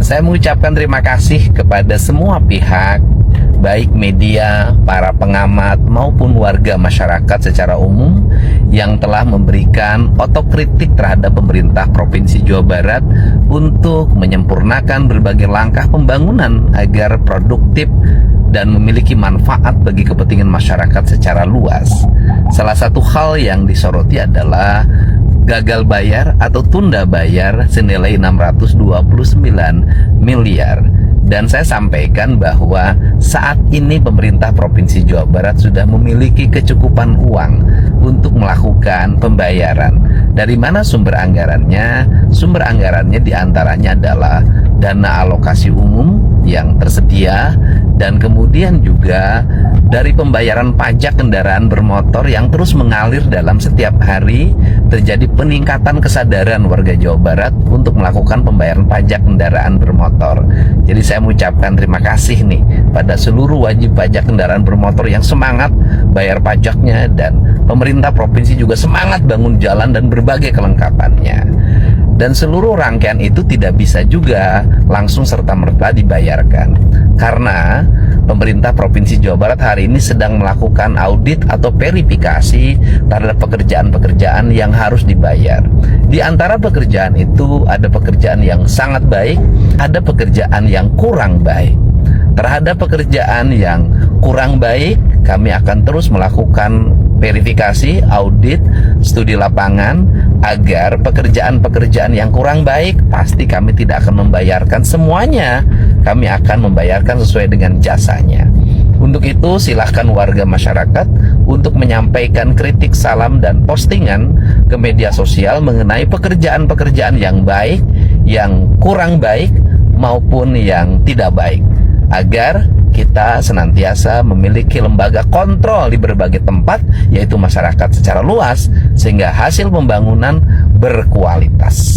Saya mengucapkan terima kasih kepada semua pihak, baik media, para pengamat, maupun warga masyarakat secara umum yang telah memberikan otokritik terhadap pemerintah Provinsi Jawa Barat untuk menyempurnakan berbagai langkah pembangunan agar produktif dan memiliki manfaat bagi kepentingan masyarakat secara luas. Salah satu hal yang disoroti adalah gagal bayar atau tunda bayar senilai 629 miliar. Dan saya sampaikan bahwa saat ini pemerintah Provinsi Jawa Barat sudah memiliki kecukupan uang untuk melakukan pembayaran. Dari mana sumber anggarannya? Sumber anggarannya diantaranya adalah dana alokasi umum yang tersedia, dan kemudian juga dari pembayaran pajak kendaraan bermotor yang terus mengalir dalam setiap hari. Terjadi peningkatan kesadaran warga Jawa Barat untuk melakukan pembayaran pajak kendaraan bermotor. Jadi saya mengucapkan terima kasih nih pada seluruh wajib pajak kendaraan bermotor yang semangat bayar pajaknya, dan pemerintah provinsi juga semangat bangun jalan dan berbagai kelengkapannya. Dan seluruh rangkaian itu tidak bisa juga langsung serta-merta dibayarkan, karena pemerintah Provinsi Jawa Barat hari ini sedang melakukan audit atau verifikasi terhadap pekerjaan-pekerjaan yang harus dibayar. Di antara pekerjaan itu ada pekerjaan yang sangat baik, ada pekerjaan yang kurang baik. Terhadap pekerjaan yang kurang baik, kami akan terus melakukan verifikasi, audit, studi lapangan, agar pekerjaan-pekerjaan yang kurang baik pasti kami tidak akan membayarkan semuanya. Kami akan membayarkan sesuai dengan jasanya. Untuk itu silahkan warga masyarakat untuk menyampaikan kritik, salam, dan postingan ke media sosial mengenai pekerjaan-pekerjaan yang baik, yang kurang baik, maupun yang tidak baik, agar kita senantiasa memiliki lembaga kontrol di berbagai tempat, yaitu masyarakat secara luas, sehingga hasil pembangunan berkualitas.